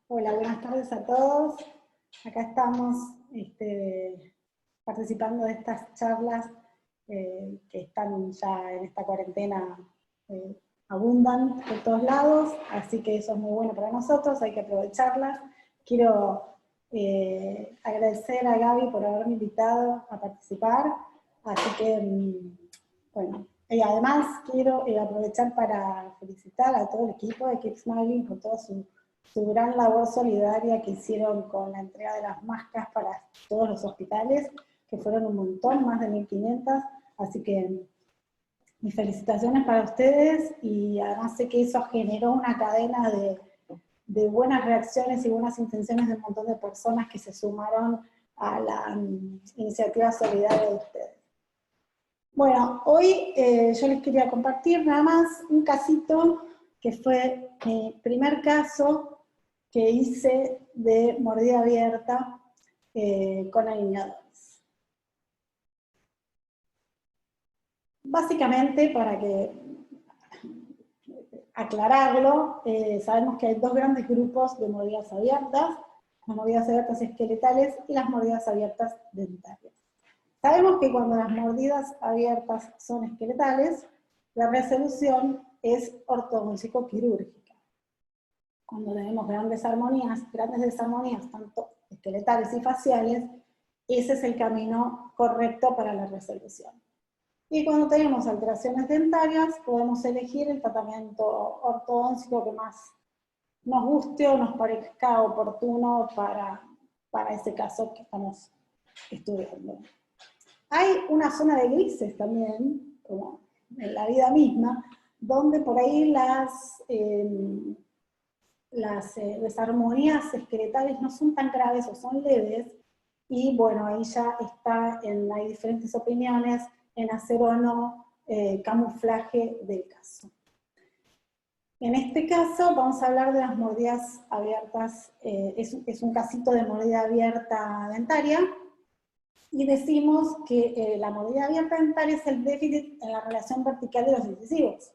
Hola, buenas tardes a todos. Acá estamos participando de estas charlas que están ya en esta cuarentena, abundan por todos lados, así que eso es muy bueno para nosotros, hay que aprovecharlas. Quiero agradecer a Gaby por haberme invitado a participar, así que, bueno, y además quiero aprovechar para felicitar a todo el equipo de Keep Smiling por todo su gran labor solidaria que hicieron con la entrega de las máscaras para todos los hospitales, que fueron un montón, más de 1500, así que mis felicitaciones para ustedes, y además sé que eso generó una cadena de buenas reacciones y buenas intenciones de un montón de personas que se sumaron a la iniciativa solidaria de ustedes. Bueno, hoy yo les quería compartir nada más un casito que fue mi primer caso que hice de mordida abierta con alineadores. Básicamente, para aclararlo, sabemos que hay dos grandes grupos de mordidas abiertas, las mordidas abiertas esqueletales y las mordidas abiertas dentarias. Sabemos que cuando las mordidas abiertas son esqueletales, la resolución es ortodóntico-quirúrgica. Cuando tenemos grandes desarmonías, tanto esqueletales y faciales, ese es el camino correcto para la resolución. Y cuando tenemos alteraciones dentarias, podemos elegir el tratamiento ortodóntico que más nos guste o nos parezca oportuno para ese caso que estamos estudiando. Hay una zona de grises también, como en la vida misma, donde por ahí las desarmonías esqueletales no son tan graves o son leves, y bueno, ahí ya hay diferentes opiniones en hacer o no camuflaje del caso. En este caso vamos a hablar de las mordidas abiertas, es un casito de mordida abierta dentaria, y decimos que la mordida abierta dentaria es el déficit en la relación vertical de los incisivos.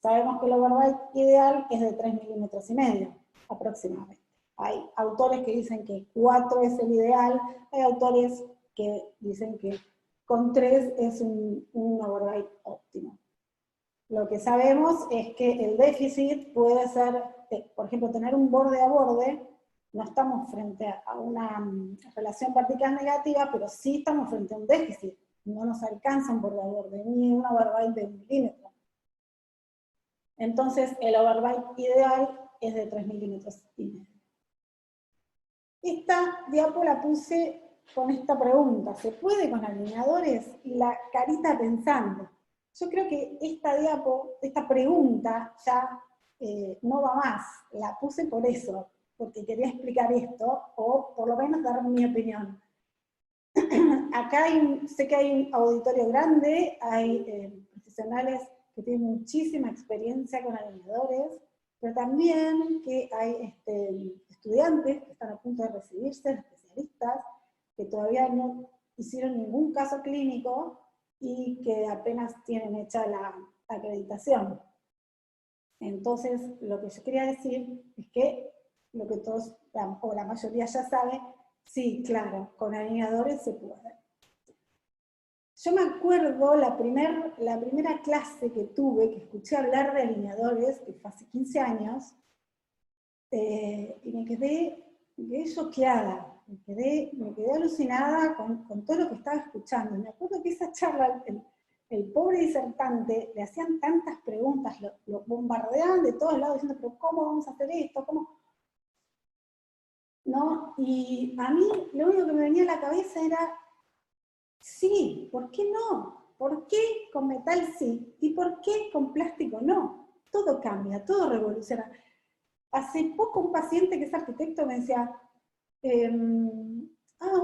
Sabemos que el overbite ideal es de 3,5 milímetros aproximadamente. Hay autores que dicen que 4 es el ideal, hay autores que dicen que con 3 es un overbite óptimo. Lo que sabemos es que el déficit puede ser, por ejemplo, tener un borde a borde. No estamos frente a una relación vertical negativa, pero sí estamos frente a un déficit. No nos alcanza un borde a borde, ni un overbite de 1 milímetro. Entonces, el overbite ideal es de 3,5 milímetros. Esta diapo la puse con esta pregunta: ¿se puede con alineadores? Y la carita pensando. Yo creo que esta diapo, esta pregunta ya no va más. La puse por eso, porque quería explicar esto, o por lo menos dar mi opinión. Acá sé que hay un auditorio grande, hay profesionales que tienen muchísima experiencia con alineadores, pero también que hay estudiantes que están a punto de recibirse, especialistas, que todavía no hicieron ningún caso clínico y que apenas tienen hecha la acreditación. Entonces, lo que yo quería decir es que lo que todos, o la mayoría ya sabe, sí, claro, con alineadores se puede. Yo me acuerdo la primera clase que tuve, que escuché hablar de alineadores, que fue hace 15 años, y me quedé choqueada, me quedé alucinada con todo lo que estaba escuchando. Me acuerdo que esa charla, el pobre disertante, le hacían tantas preguntas, lo bombardeaban de todos lados diciendo, pero ¿cómo vamos a hacer esto? ¿Cómo? ¿No? Y a mí lo único que me venía a la cabeza era, sí, ¿por qué no? ¿Por qué con metal sí? ¿Y por qué con plástico no? Todo cambia, todo revoluciona. Hace poco un paciente que es arquitecto me decía,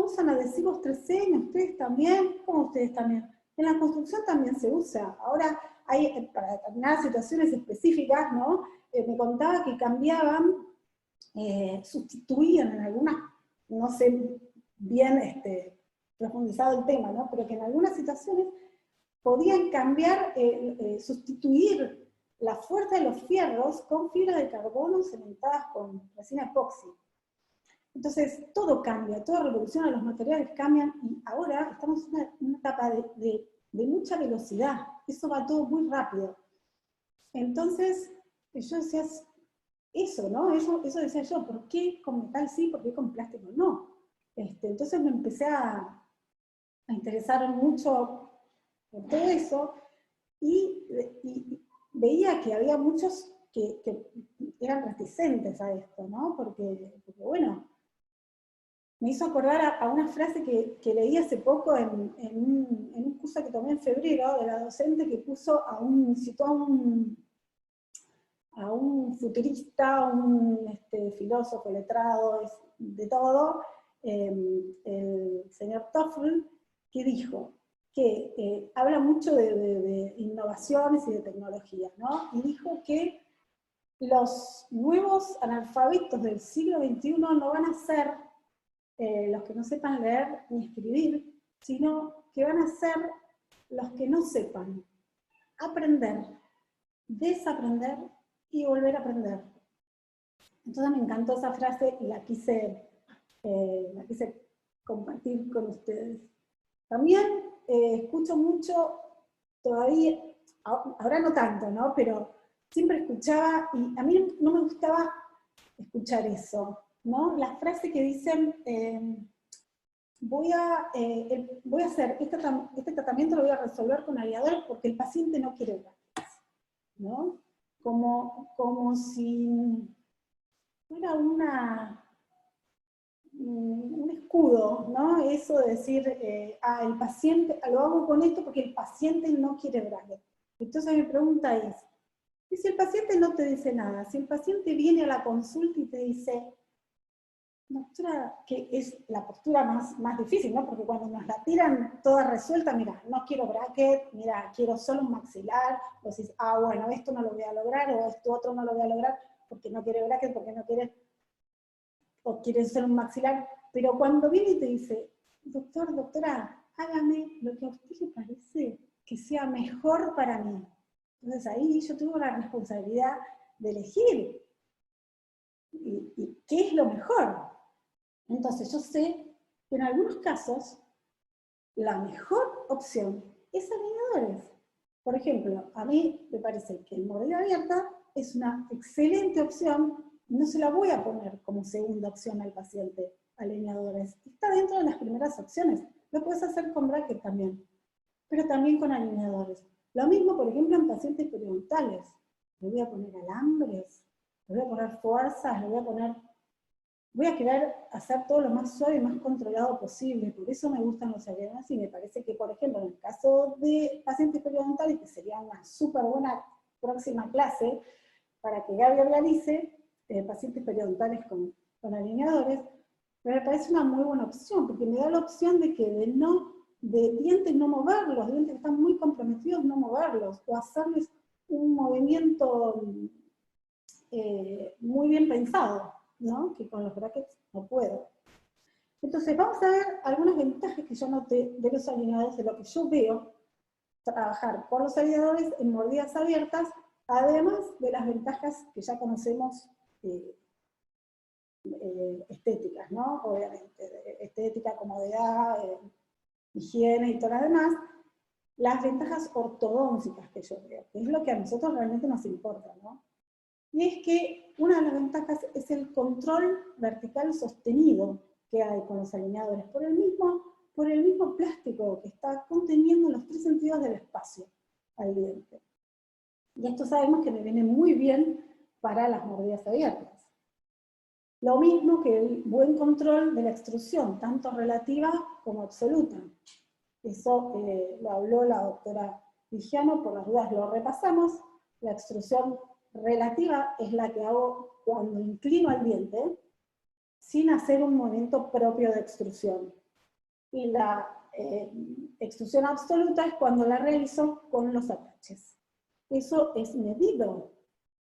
usan adhesivos 3M, ¿ustedes también? ¿Cómo ustedes también? En la construcción también se usa. Ahora hay, para determinadas situaciones específicas, ¿no? Me contaba que cambiaban, sustituían en algunas, no sé bien profundizado el tema, ¿no? Pero que en algunas situaciones podían cambiar, sustituir la fuerza de los fierros con fibras de carbono cementadas con resina epoxi. Entonces, todo cambia, todo revoluciona, los materiales cambian, y ahora estamos en una etapa de mucha velocidad. Eso va todo muy rápido. Entonces, yo decía eso, ¿no? Eso decía yo, ¿por qué con metal sí, por qué con plástico no? Entonces me empecé a interesar mucho por todo eso, y veía que había muchos que eran reticentes a esto, ¿no? Porque bueno, me hizo acordar a una frase que leí hace poco en un curso que tomé en febrero, de la docente que citó a un futurista, un filósofo, letrado, de todo, el señor Toffel, que dijo que habla mucho de innovaciones y de tecnología, ¿no? Y dijo que los nuevos analfabetos del siglo XXI no van a ser los que no sepan leer ni escribir, sino que van a ser los que no sepan aprender, desaprender y volver a aprender. Entonces me encantó esa frase y la quise compartir con ustedes. También escucho mucho, todavía, ahora no tanto, ¿no? Pero siempre escuchaba, y a mí no me gustaba escuchar eso, ¿no? La frase que dicen, voy a hacer este tratamiento, lo voy a resolver con aliadores porque el paciente no quiere brackets, ¿no? Como si fuera un escudo, ¿no? Eso de decir, el paciente, lo hago con esto porque el paciente no quiere bracket. Entonces mi pregunta es, ¿y si el paciente no te dice nada? Si el paciente viene a la consulta y te dice, doctora, que es la postura más difícil, ¿no? Porque cuando nos la tiran toda resuelta, mira, no quiero bracket, mira, quiero solo un maxilar, o decís, bueno, esto no lo voy a lograr, o esto otro no lo voy a lograr, porque no quiere bracket, porque no quiere, o quiere solo un maxilar. Pero cuando viene y te dice, doctora, hágame lo que a usted le parece que sea mejor para mí. Entonces ahí yo tengo la responsabilidad de elegir. ¿Y qué es lo mejor? Entonces yo sé que en algunos casos la mejor opción es alineadores. Por ejemplo, a mí me parece que en mordida abierta es una excelente opción, no se la voy a poner como segunda opción al paciente, alineadores. Está dentro de las primeras opciones. Lo puedes hacer con bracket también, pero también con alineadores. Lo mismo, por ejemplo, en pacientes periodontales. Le voy a poner alambres, le voy a poner fuerzas, voy a querer hacer todo lo más suave y más controlado posible. Por eso me gustan los alineadores, y me parece que, por ejemplo, en el caso de pacientes periodontales, que sería una súper buena próxima clase para que Gaby organice, pacientes periodontales con alineadores, me parece una muy buena opción, porque me da la opción de que de dientes no moverlos, los dientes que están muy comprometidos no moverlos, o hacerles un movimiento muy bien pensado, ¿no? Que con los brackets no puedo. Entonces vamos a ver algunas ventajas que yo noté de los alineadores, de lo que yo veo trabajar con los alineadores en mordidas abiertas, además de las ventajas que ya conocemos estéticas, ¿no? Obviamente, estética, comodidad, higiene y todo lo demás, las ventajas ortodónticas que yo veo, que es lo que a nosotros realmente nos importa, ¿no? Y es que una de las ventajas es el control vertical sostenido que hay con los alineadores, por el mismo plástico que está conteniendo los 3 sentidos del espacio al diente. Y esto sabemos que me viene muy bien para las mordidas abiertas. Lo mismo que el buen control de la extrusión, tanto relativa como absoluta. Eso lo habló la doctora Vigiano, por las dudas lo repasamos. La extrusión relativa es la que hago cuando inclino al diente, sin hacer un movimiento propio de extrusión. Y la extrusión absoluta es cuando la realizo con los ataches. Eso es medido.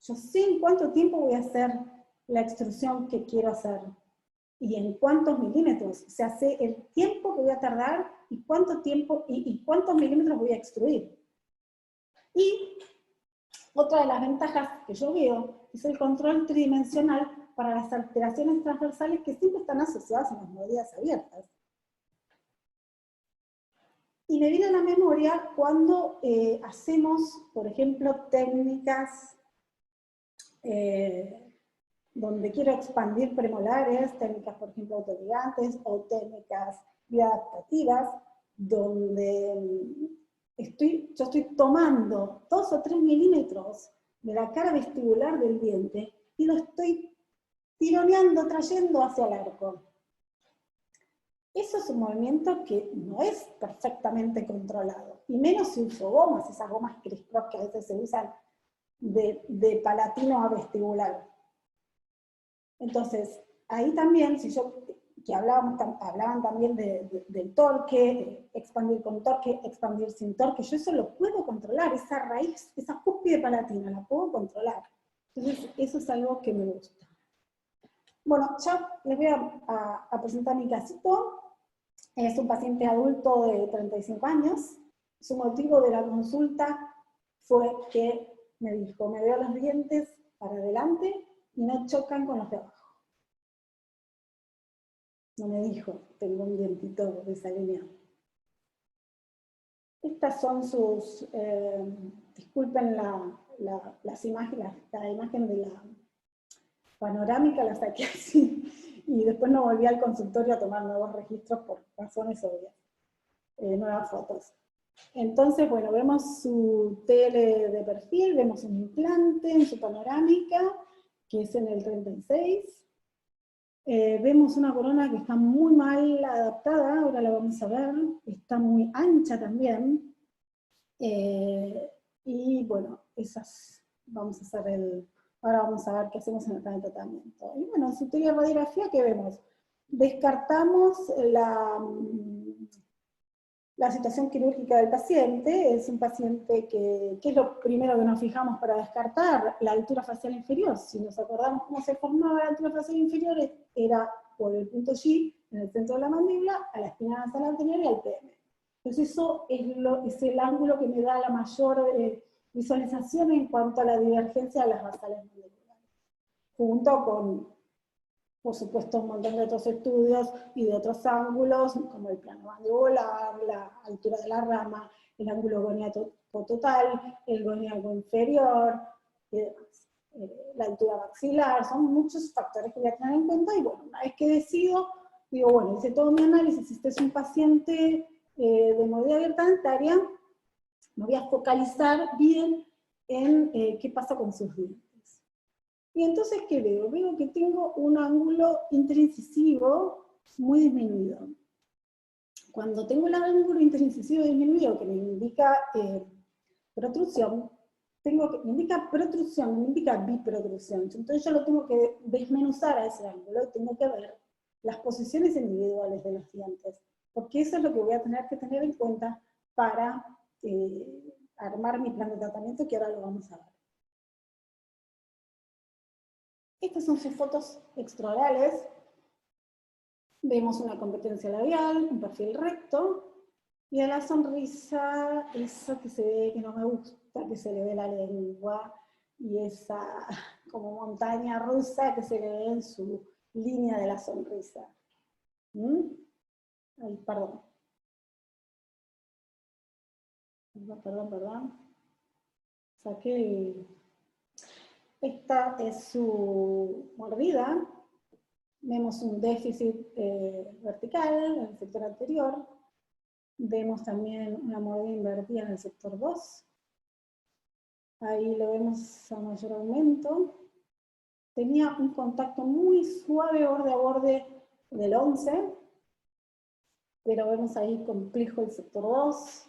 Yo sé en cuánto tiempo voy a hacer la extrusión que quiero hacer y en cuántos milímetros. O sea, sé el tiempo que voy a tardar y cuánto tiempo y cuántos milímetros voy a extruir. Y Otra de las ventajas que yo veo es el control tridimensional para las alteraciones transversales que siempre están asociadas a las movilidades abiertas. Y me viene a la memoria cuando hacemos, por ejemplo, técnicas donde quiero expandir premolares, técnicas, por ejemplo, autoligantes o técnicas bioadaptativas, donde yo estoy tomando 2 o 3 milímetros de la cara vestibular del diente y lo estoy tironeando, trayendo hacia el arco. Eso es un movimiento que no es perfectamente controlado, y menos si uso gomas, esas gomas criss-cross que a veces se usan de palatino a vestibular. Entonces, ahí también, que hablaban también del torque, expandir con torque, expandir sin torque, yo eso lo puedo controlar, esa raíz, esa cúspide palatina, la puedo controlar. Entonces, eso es algo que me gusta. Bueno, ya les voy a presentar mi casito. Es un paciente adulto de 35 años. Su motivo de la consulta fue que me dijo, me veo los dientes para adelante y no chocan con los de abajo. No me dijo, tengo un dientito desalineado. Estas son sus, disculpen las imágenes, la imagen de la panorámica la saqué así, y después no volví al consultorio a tomar nuevos registros por razones obvias, nuevas fotos. Entonces, bueno, vemos su tele de perfil, vemos un implante en su panorámica, que es en el 36. Vemos una corona que está muy mal adaptada, ahora la vamos a ver, está muy ancha también. Y bueno, vamos a hacer ahora vamos a ver qué hacemos en el plan de tratamiento. Y bueno, en su teleradiografía, ¿qué vemos? Descartamos la situación quirúrgica del paciente. Es un paciente ¿qué es lo primero que nos fijamos para descartar? La altura facial inferior. Si nos acordamos cómo se formaba la altura facial inferior, era por el punto G, en el centro de la mandíbula, a la espina nasal anterior y al PM. Entonces eso es el ángulo que me da la mayor visualización en cuanto a la divergencia de las basales mandibulares. Junto con, por supuesto, un montón de otros estudios y de otros ángulos, como el plano mandibular, la altura de la rama, el ángulo goniaco total, el goniaco inferior, y demás. La altura maxilar, son muchos factores que voy a tener en cuenta, y bueno, una vez que decido, digo, bueno, hice todo mi análisis, este es un paciente de movilidad abierta dentaria, me voy a focalizar bien en qué pasa con sus dientes. Y entonces, ¿qué veo? Veo que tengo un ángulo interincisivo muy disminuido. Cuando tengo el ángulo interincisivo disminuido, que me indica protrusión, me indica protrusión, me indica biprotrusión. Entonces yo lo tengo que desmenuzar a ese ángulo y tengo que ver las posiciones individuales de los dientes, porque eso es lo que voy a tener que tener en cuenta para armar mi plan de tratamiento, que ahora lo vamos a ver. Estas son sus fotos extraorales. Vemos una competencia labial, un perfil recto, y a la sonrisa, esa que se ve que no me gusta, que se le ve la lengua, y esa como montaña rusa que se le ve en su línea de la sonrisa. Ay, perdón. Perdón. Saqué Esta es su mordida. Vemos un déficit vertical en el sector anterior. Vemos también una mordida invertida en el sector 2. Ahí lo vemos a mayor aumento. Tenía un contacto muy suave borde a borde del 11, pero vemos ahí complejo el sector 2.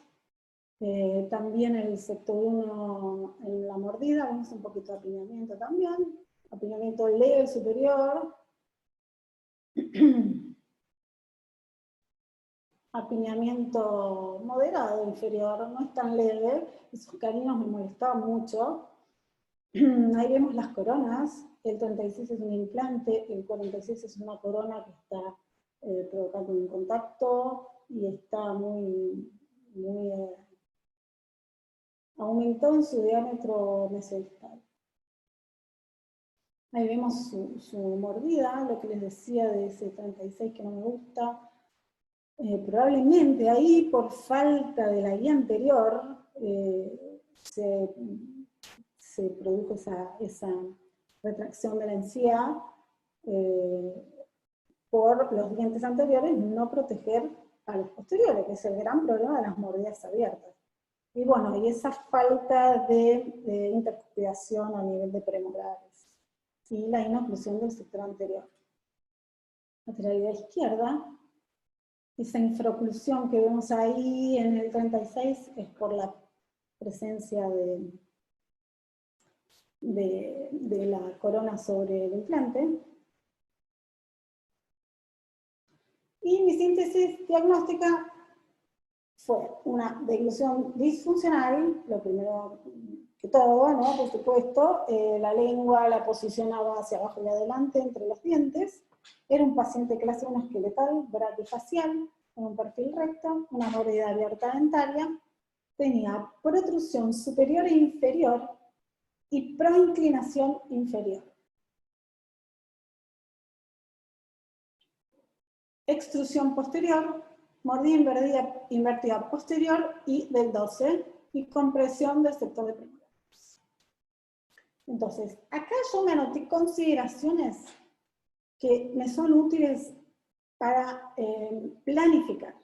También el sector 1 en la mordida, vemos un poquito de apiñamiento también. Apiñamiento leve superior. Apiñamiento moderado inferior, no es tan leve, esos caninos me molestaban mucho. Ahí vemos las coronas, el 36 es un implante, el 46 es una corona que está provocando un contacto y está muy aumentó en su diámetro mesodistal. Ahí vemos su mordida, lo que les decía de ese 36 que no me gusta. Probablemente ahí, por falta de la guía anterior, se produjo esa retracción de la encía por los dientes anteriores, no proteger a los posteriores, que es el gran problema de las mordidas abiertas. Y bueno, y esa falta de intercupidación a nivel de premolares y la inoclusión del sector anterior. Lateralidad izquierda, esa infraoclusión que vemos ahí en el 36 es por la presencia de la corona sobre el implante. Y mi síntesis diagnóstica fue una deglución disfuncional, lo primero que todo, ¿no? Por supuesto, la lengua la posicionaba hacia abajo y adelante entre los dientes. Era un paciente clase 1 esqueletal, braquifacial, con un perfil recto, una mordida abierta dentaria, tenía protrusión superior e inferior y proinclinación inferior. Extrusión posterior, mordida invertida posterior y del 12, y compresión del sector de premolares. Entonces, acá yo me anoté consideraciones que me son útiles para planificar.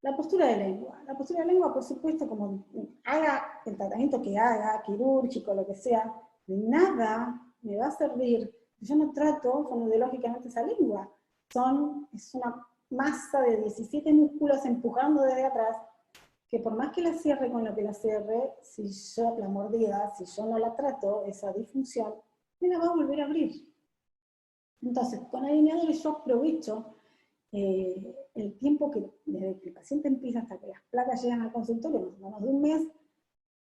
La postura de lengua. La postura de lengua, por supuesto, como haga el tratamiento que haga, quirúrgico, lo que sea, de nada me va a servir si yo no trato fonodiológicamente esa lengua. Es una masa de 17 músculos empujando desde atrás, que por más que la cierre con lo que la cierre, si yo la mordida, si yo no la trato, esa disfunción, me la va a volver a abrir. Entonces, con alineadores yo aprovecho el tiempo que desde que el paciente empieza hasta que las placas llegan al consultorio, más o menos de un mes,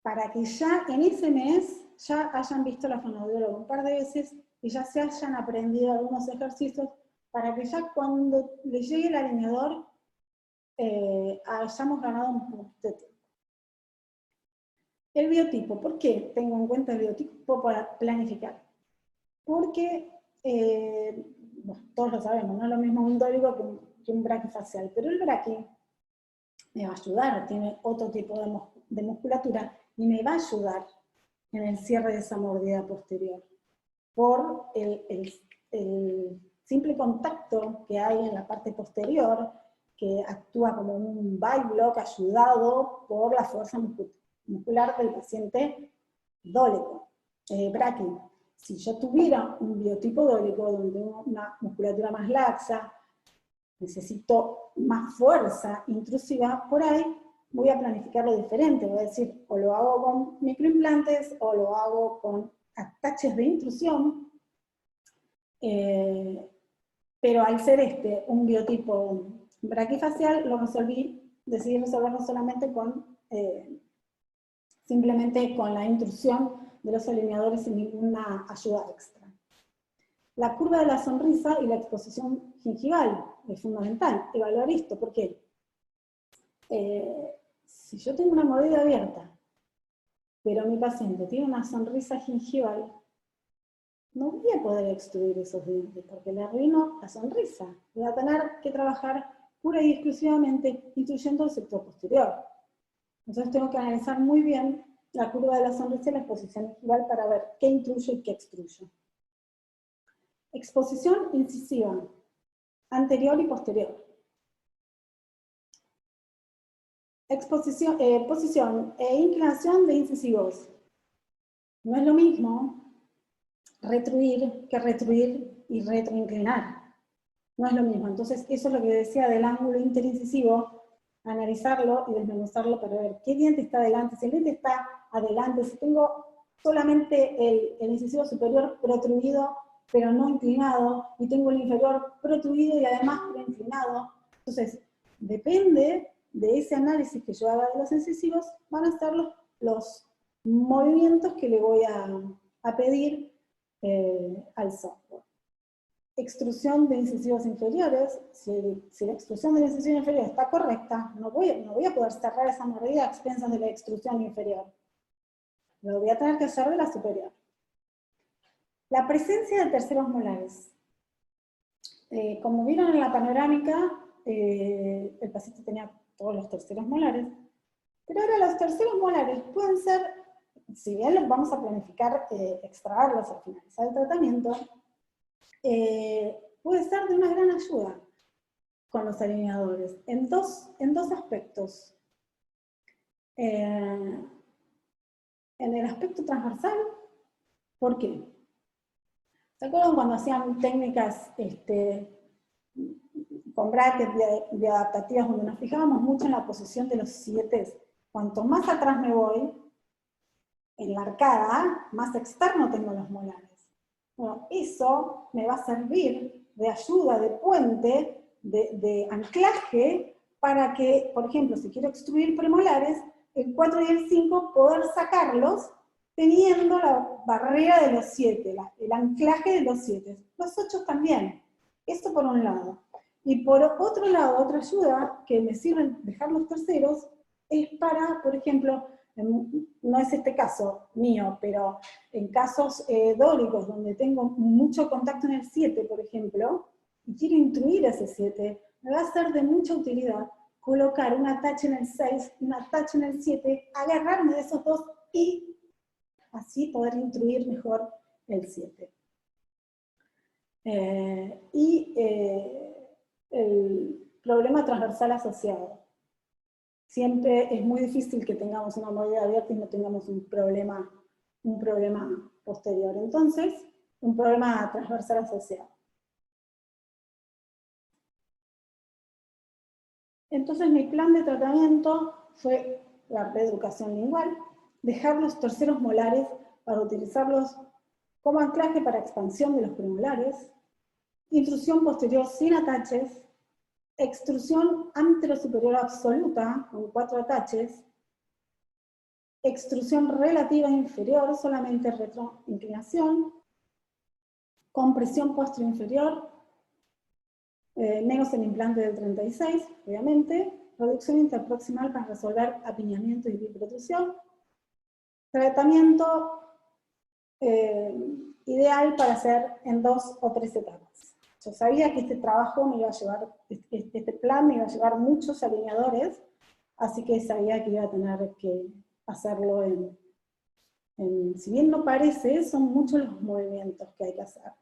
para que ya en ese mes ya hayan visto la fonoaudióloga un par de veces y ya se hayan aprendido algunos ejercicios, para que ya cuando le llegue el alineador hayamos ganado un poquito de tiempo. El biotipo, ¿por qué tengo en cuenta el biotipo para planificar? Porque, bueno, todos lo sabemos, no es lo mismo un dólico que un braquifacial, pero el braqui me va a ayudar, tiene otro tipo de musculatura y me va a ayudar en el cierre de esa mordida posterior, por el simple contacto que hay en la parte posterior, que actúa como un bite block ayudado por la fuerza muscular del paciente dólico, braqui. Si yo tuviera un biotipo dólico, donde tengo una musculatura más laxa, necesito más fuerza intrusiva, por ahí voy a planificarlo diferente. Voy a decir, o lo hago con microimplantes, o lo hago con ataches de intrusión, pero al ser un biotipo braquifacial, decidí resolverlo solamente simplemente con la intrusión de los alineadores sin ninguna ayuda extra. La curva de la sonrisa y la exposición gingival es fundamental, evaluar esto, porque si yo tengo una mordida abierta, pero mi paciente tiene una sonrisa gingival, no voy a poder extruir esos dientes, porque le arruino la sonrisa. Voy a tener que trabajar pura y exclusivamente instruyendo el sector posterior. Entonces tengo que analizar muy bien la curva de la sonrisa y la exposición gingival para ver qué intruyo y qué extruyo. Exposición incisiva, anterior y posterior. Posición e inclinación de incisivos. No es lo mismo retruir que retruir y retroinclinar. No es lo mismo. Entonces, eso es lo que decía del ángulo interincisivo, analizarlo y desmenuzarlo para ver qué diente está adelante. Si el diente está adelante, si tengo solamente el incisivo superior protruido, pero no inclinado, y tengo el inferior protruido y además inclinado. Entonces, depende de ese análisis que yo haga de los incisivos, van a ser los movimientos que le voy a pedir al software. extrusión de incisivos inferiores. Si la extrusión de la incisión inferior está correcta, no voy a poder cerrar esa mordida a expensas de la extrusión inferior. Lo voy a tener que hacer de la superior. La presencia de terceros molares. Como vieron en la panorámica, el paciente tenía todos los terceros molares, pero ahora los terceros molares pueden ser, si bien los vamos a planificar extraerlos al finalizar el tratamiento, puede ser de una gran ayuda con los alineadores, en dos aspectos. En el aspecto transversal, ¿por qué? ¿Se acuerdan cuando hacían técnicas con brackets de adaptativas donde nos fijábamos mucho en la posición de los 7? Cuanto más atrás me voy, en la arcada, más externo tengo los molares. Bueno, eso me va a servir de ayuda, de puente, de anclaje, para que, por ejemplo, si quiero extruir premolares, el 4 y el 5, poder sacarlos teniendo la barrera de los 7, el anclaje de los 7. Los 8 también. Esto por un lado. Y por otro lado, otra ayuda que me sirven dejar los terceros es para, por ejemplo, no es este caso mío, pero en casos dólicos donde tengo mucho contacto en el 7, por ejemplo, y quiero intruir ese 7, me va a ser de mucha utilidad colocar un atache en el 6, un atache en el 7, agarrarme de esos dos y así poder intruir mejor el 7. El problema transversal asociado. Siempre es muy difícil que tengamos una mordida abierta y no tengamos un problema posterior. Entonces, un problema transversal asociado. Entonces, mi plan de tratamiento fue la reeducación lingual, dejar los terceros molares para utilizarlos como anclaje para expansión de los premolares, intrusión posterior sin ataches, extrusión anterosuperior absoluta con 4 ataches, extrusión relativa inferior, solamente retroinclinación, compresión posterior-inferior, menos el implante del 36, obviamente, reducción interproximal para resolver apiñamiento y biprotrusión, tratamiento ideal para hacer en 2 o 3 etapas. Yo sabía que este trabajo me iba a llevar, este plan me iba a llevar muchos alineadores, así que sabía que iba a tener que hacerlo si bien no parece, son muchos los movimientos que hay que hacer.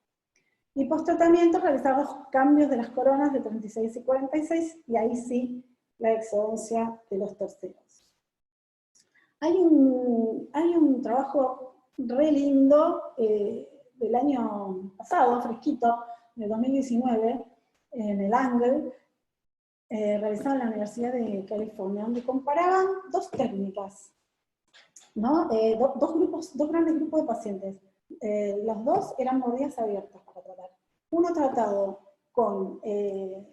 Y post-tratamiento realizar los cambios de las coronas de 36 y 46, y ahí sí la exodoncia de los terceros. Hay un trabajo re lindo del año pasado, fresquito, de 2019, en el Angle, realizado en la Universidad de California, donde comparaban 2 técnicas, ¿no? Dos grandes grupos de pacientes. Los 2 eran mordidas abiertas para tratar. Uno tratado con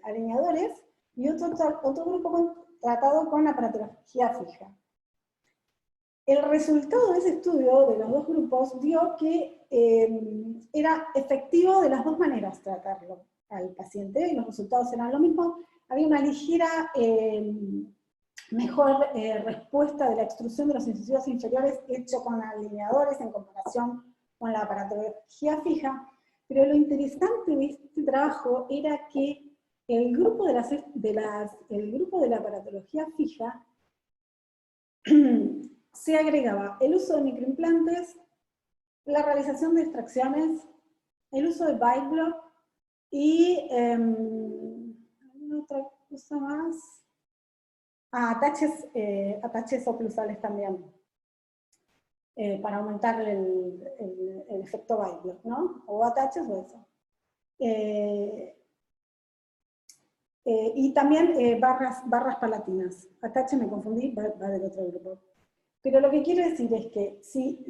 alineadores y otro grupo tratado con aparatología fija. El resultado de ese estudio de los 2 grupos dio que era efectivo de las 2 maneras tratarlo al paciente, y los resultados eran lo mismo. Había una ligera mejor respuesta de la extrusión de los incisivos inferiores hecho con alineadores en comparación con la aparatología fija, pero lo interesante de este trabajo era que el grupo de la aparatología fija se agregaba el uso de microimplantes, la realización de extracciones, el uso de bite block y otra cosa más, ataches oclusales también, para aumentar el efecto bite block, ¿no? O ataches o eso. Y también barras palatinas. Atache me confundí, va del otro grupo. Pero lo que quiero decir es que si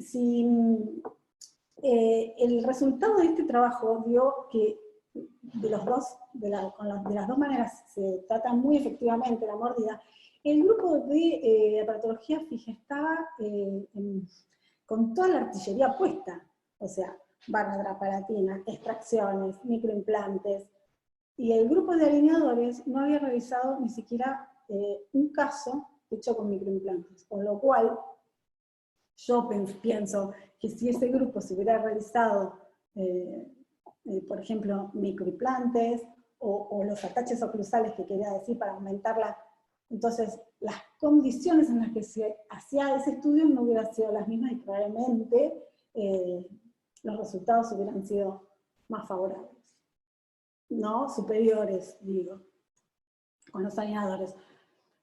el resultado de este trabajo dio que de las dos maneras se trata muy efectivamente la mordida, el grupo de aparatología fija estaba con toda la artillería puesta. O sea, barra extracciones, microimplantes, y el grupo de alineadores no había realizado ni siquiera un caso hecho con microimplantes, con lo cual yo pienso que si ese grupo se hubiera realizado, por ejemplo, microimplantes o los ataches oclusales que quería decir para aumentarla, entonces las condiciones en las que se hacía ese estudio no hubieran sido las mismas y probablemente los resultados hubieran sido más favorables, ¿no? Superiores, digo, con los alineadores.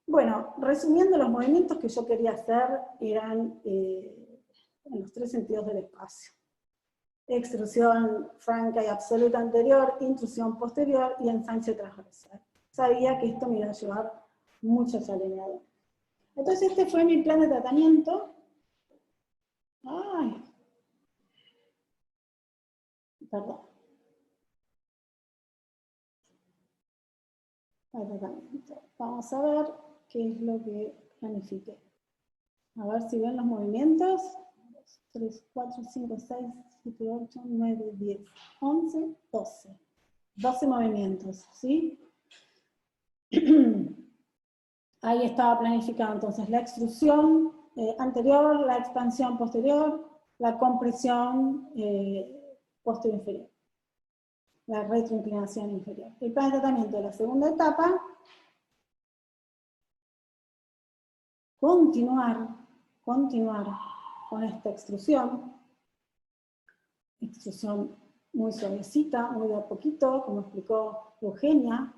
Bueno, resumiendo, los movimientos que yo quería hacer eran en los 3 sentidos del espacio. Extrusión franca y absoluta anterior, intrusión posterior y ensanche transversal. Sabía que esto me iba a llevar muchos alineadores. Entonces este fue mi plan de tratamiento. Ay, perdón. Vamos a ver qué es lo que planifiqué. A ver si ven los movimientos. 3, 4, 5, 6, 7, 8, 9, 10, 11, 12. 12 movimientos, ¿sí? Ahí estaba planificado entonces la extrusión anterior, la expansión posterior, la compresión posterior-inferior, la retroinclinación inferior. El plan de tratamiento de la segunda etapa, continuar con esta extrusión muy suavecita, muy de a poquito, como explicó Eugenia,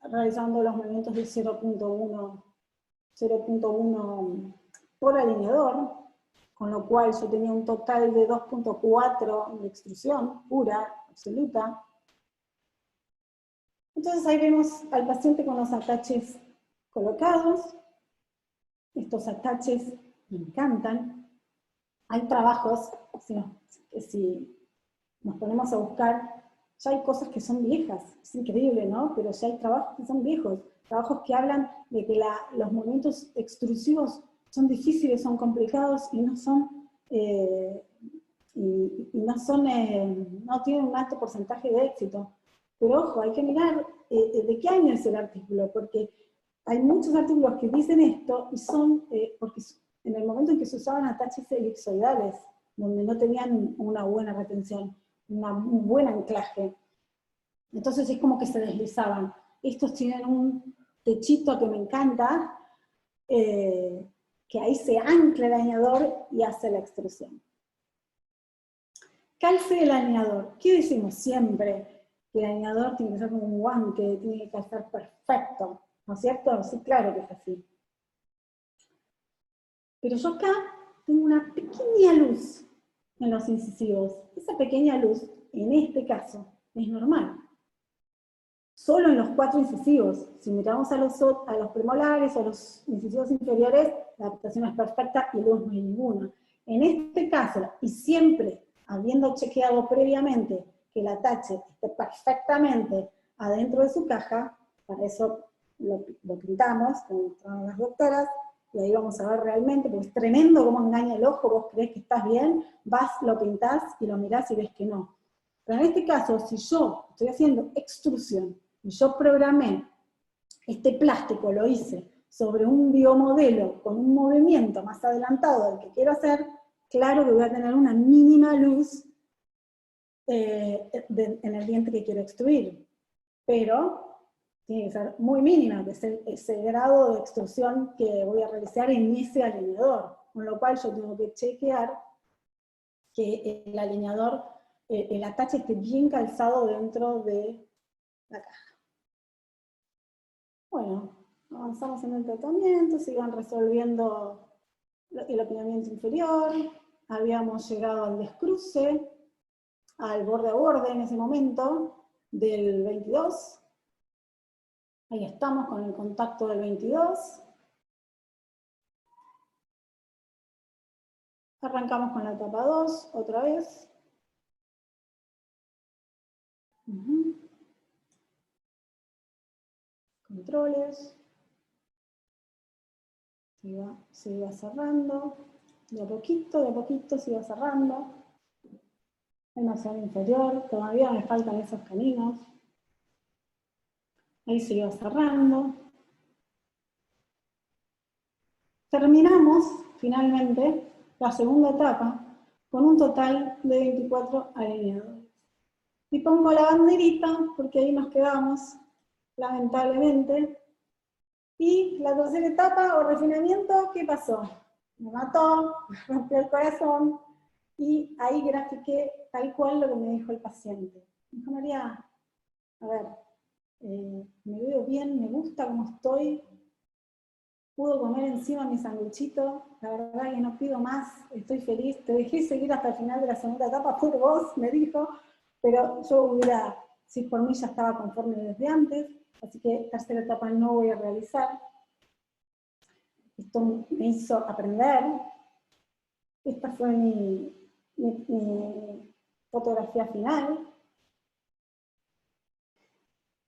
realizando los movimientos de 0.1 por alineador, con lo cual yo tenía un total de 2.4 de extrusión pura, absoluta. Entonces ahí vemos al paciente con los ataches colocados. Estos ataches me encantan. Hay trabajos, si nos ponemos a buscar, ya hay cosas que son viejas, es increíble, ¿no? Pero ya hay trabajos que son viejos, trabajos que hablan de que los movimientos extrusivos son difíciles, son complicados y no tienen un alto porcentaje de éxito. Pero ojo, hay que mirar de qué año es el artículo, porque hay muchos artículos que dicen esto y son, porque en el momento en que se usaban ataches elipsoidales, donde no tenían una buena retención, un buen anclaje. Entonces es como que se deslizaban. Estos tienen un techito que me encanta, que ahí se ancla el alineador y hace la extrusión. Calce del alineador. ¿Qué decimos siempre? Que el alineador tiene que ser como un guante, tiene que calzar perfecto. ¿No es cierto? Sí, claro que es así. Pero yo acá tengo una pequeña luz en los incisivos. Esa pequeña luz, en este caso, es normal. Solo en los 4 incisivos. Si miramos a los premolares o a los incisivos inferiores, la adaptación es perfecta y luz no hay ninguna. En este caso, y siempre habiendo chequeado previamente que el atache esté perfectamente adentro de su caja, para eso lo pintamos con las doctoras, y ahí vamos a ver realmente, porque es tremendo cómo engaña el ojo, vos crees que estás bien, vas, lo pintás y lo mirás y ves que no. Pero en este caso, si yo estoy haciendo extrusión, y yo programé este plástico, lo hice sobre un biomodelo con un movimiento más adelantado del que quiero hacer, claro que voy a tener una mínima luz en el diente que quiero extruir. Pero tiene que ser muy mínima, que es ese grado de extrusión que voy a realizar en ese alineador. Con lo cual yo tengo que chequear que el alineador, el atache esté bien calzado dentro de la caja. Bueno, avanzamos en el tratamiento, sigan resolviendo el aplanamiento inferior, habíamos llegado al descruce, al borde a borde en ese momento, del 22, ahí estamos con el contacto del 22, arrancamos con la etapa 2, otra vez, controles, se iba cerrando, De a poquito se iba cerrando. En la zona inferior, todavía me faltan esos caninos. Ahí se iba cerrando. Terminamos, finalmente, la segunda etapa con un total de 24 alineadores. Y pongo la banderita, porque ahí nos quedamos, lamentablemente. Y la tercera etapa, o refinamiento, ¿qué pasó? Me mató, me rompió el corazón, y ahí grafiqué tal cual lo que me dijo el paciente. Me dijo, María, a ver, me veo bien, me gusta cómo estoy, pudo comer encima mi sanguchito, la verdad que no pido más, estoy feliz, te dejé seguir hasta el final de la segunda etapa por vos, me dijo, pero yo hubiera, si por mí ya estaba conforme desde antes, así que tercera etapa no voy a realizar. Esto me hizo aprender. Esta fue mi fotografía final,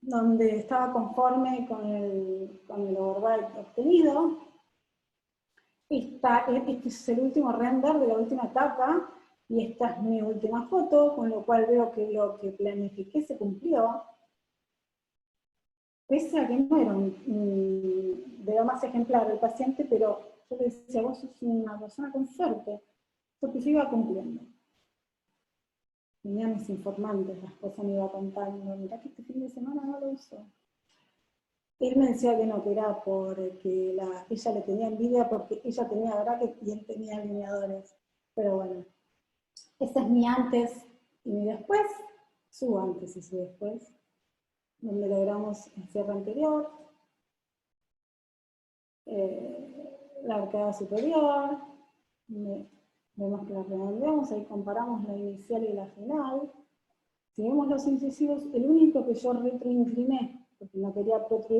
donde estaba conforme con el overbite obtenido. Este es el último render de la última etapa, y esta es mi última foto, con lo cual veo que lo que planifiqué se cumplió. Pese a que no era de lo más ejemplar el paciente, pero yo le decía, vos sos una persona con suerte, porque se iba cumpliendo. Tenía mis informantes, la esposa me iba contando, mirá que este fin de semana no lo usó. Él me decía que no, que era porque ella le tenía envidia porque ella tenía bracket y él tenía alineadores. Pero bueno, ese es mi antes y mi después, su antes y su después, donde logramos el cierre anterior, la arcada superior, vemos que la redondeamos, ahí comparamos la inicial y la final. Si vemos los incisivos, el único que yo retroincliné, porque no quería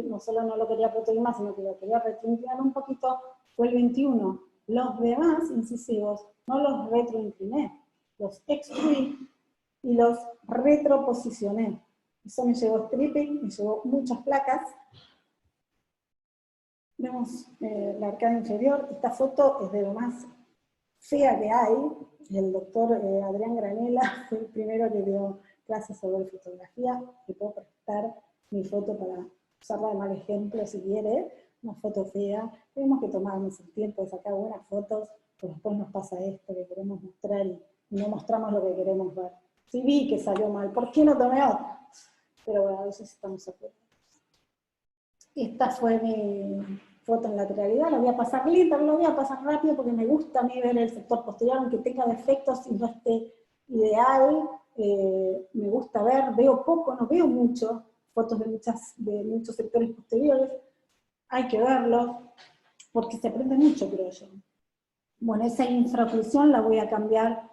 no solo no lo quería proteger más, sino que lo quería retroinclinar un poquito, fue el 21. Los demás incisivos no los retroincliné, los extruí y los retroposicioné. Eso me llevó stripping, me llevó muchas placas. Vemos la arcada inferior. Esta foto es de lo más fea que hay. El doctor Adrián Granela fue el primero que dio clases sobre fotografía. Le puedo prestar mi foto para usarla de mal ejemplo si quiere. Una foto fea. Tenemos que tomarnos el tiempo de sacar buenas fotos, porque después nos pasa esto que queremos mostrar y no mostramos lo que queremos ver. Si vi que salió mal, ¿por qué no tomé otra? Pero bueno, a veces estamos apurados. Esta fue mi foto en lateralidad, lo voy a pasar lenta, lo voy a pasar rápido porque me gusta a mí ver el sector posterior, aunque tenga defectos y no esté ideal, me gusta ver, veo poco, no veo mucho, fotos de muchos sectores posteriores, hay que verlos, porque se aprende mucho, creo yo. Bueno, esa infraclusión la voy a cambiar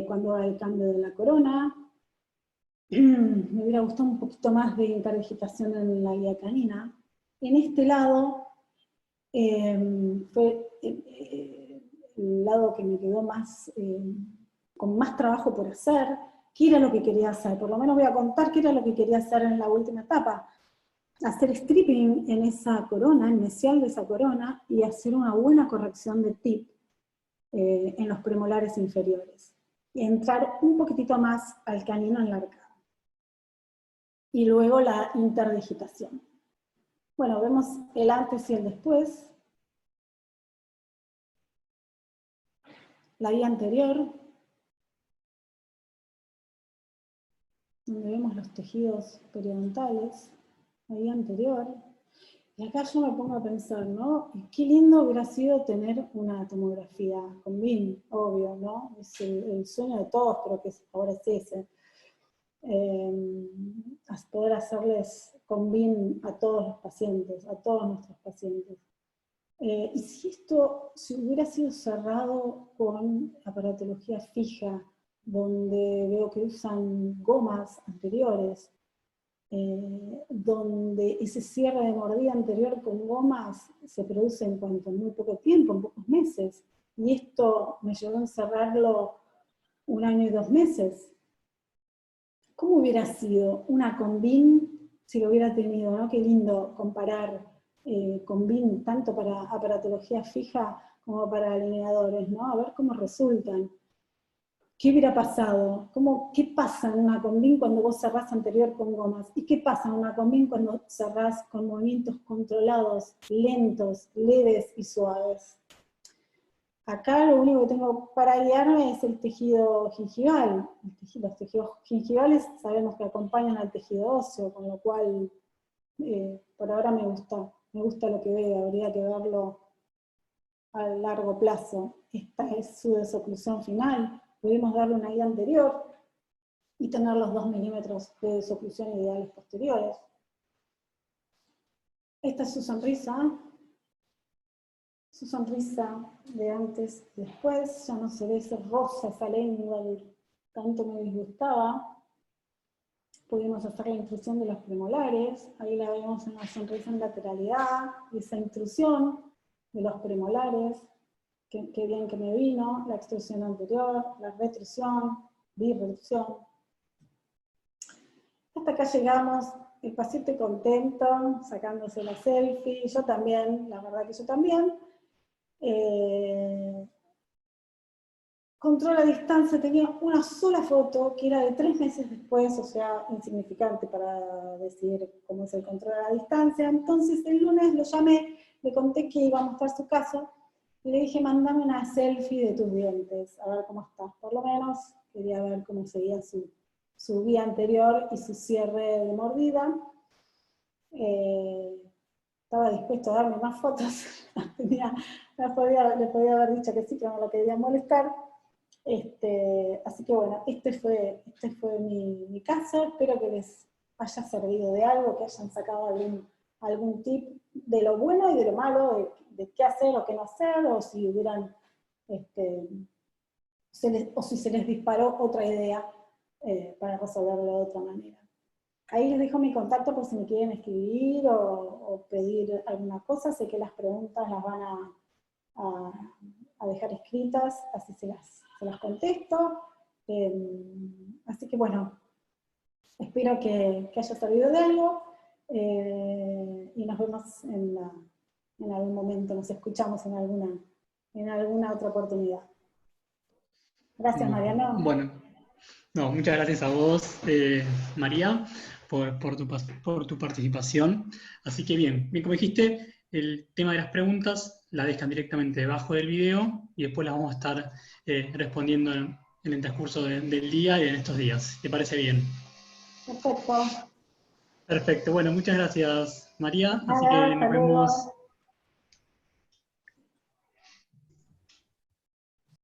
cuando haga el cambio de la corona. Me hubiera gustado un poquito más de interdigitación en la guía canina. En este lado, fue el lado que me quedó más, con más trabajo por hacer. ¿Qué era lo que quería hacer? Por lo menos voy a contar qué era lo que quería hacer en la última etapa. Hacer stripping en esa corona, en mesial de esa corona, y hacer una buena corrección de tip en los premolares inferiores. Y entrar un poquitito más al canino en la arcada. Y luego la interdigitación. Bueno, vemos el antes y el después. La guía anterior, donde vemos los tejidos periodontales, la guía anterior. Y acá yo me pongo a pensar, ¿no? Qué lindo hubiera sido tener una tomografía con BIM, obvio, ¿no? Es el sueño de todos, creo que ahora es ese. Poder hacerles con BIM a todos los pacientes, a todos nuestros pacientes. Y si esto hubiera sido cerrado con aparatología fija, donde veo que usan gomas anteriores, donde ese cierre de mordida anterior con gomas se produce en muy poco tiempo, en pocos meses, y esto me llevó a encerrarlo 1 año y 2 meses. ¿Cómo hubiera sido una con BIM si lo hubiera tenido, ¿no? Qué lindo comparar con BIM tanto para aparatología fija como para alineadores, ¿no? A ver cómo resultan. ¿Qué hubiera pasado? ¿Qué pasa en una combín cuando vos cerrás anterior con gomas? ¿Y qué pasa en una combín cuando cerrás con movimientos controlados, lentos, leves y suaves? Acá lo único que tengo para guiarme es el tejido gingival. Los tejidos gingivales sabemos que acompañan al tejido óseo, con lo cual por ahora me gusta lo que veo, habría que verlo a largo plazo. Esta es su desoclusión final. Pudimos darle una guía anterior y tener los 2 milímetros de desoclusión ideales posteriores. Esta es su sonrisa de antes y después. Ya no se ve ese rosa, esa lengua que tanto me disgustaba. Pudimos hacer la intrusión de los premolares, ahí la vemos en la sonrisa en lateralidad, esa intrusión de los premolares, qué bien que me vino, la extrusión anterior, la retrusión, birretrusión. Hasta acá llegamos, el paciente contento, sacándose la selfie, yo también, la verdad que yo también. Control a distancia, tenía una sola foto que era de 3 meses después, o sea, insignificante para decir cómo es el control a distancia. Entonces el lunes lo llamé, le conté que iba a mostrar su caso, y le dije, mandame una selfie de tus dientes, a ver cómo estás. Por lo menos quería ver cómo seguía su vía anterior y su cierre de mordida. Estaba dispuesto a darme más fotos, le podía haber dicho que sí, que no lo quería molestar. Así que bueno, este fue mi caso. Espero que les haya servido de algo, que hayan sacado algún tip de lo bueno y de lo malo, de qué hacer o qué no hacer, o si hubieran, o si se les disparó otra idea para resolverlo de otra manera. Ahí les dejo mi contacto por si me quieren escribir o pedir alguna cosa. Sé que las preguntas las van a dejar escritas, así se las contesto. Así que bueno, espero que haya servido de algo y nos vemos en algún momento, nos escuchamos en alguna otra oportunidad. Gracias, Mariano. Bueno, no, muchas gracias a vos, María, por tu participación. Así que bien, como dijiste, el tema de las preguntas las dejan directamente debajo del video y después las vamos a estar respondiendo en el transcurso del día y en estos días. ¿Te parece bien? Perfecto. Perfecto, bueno, muchas gracias, María. Así Nada, que hasta nos vemos luego.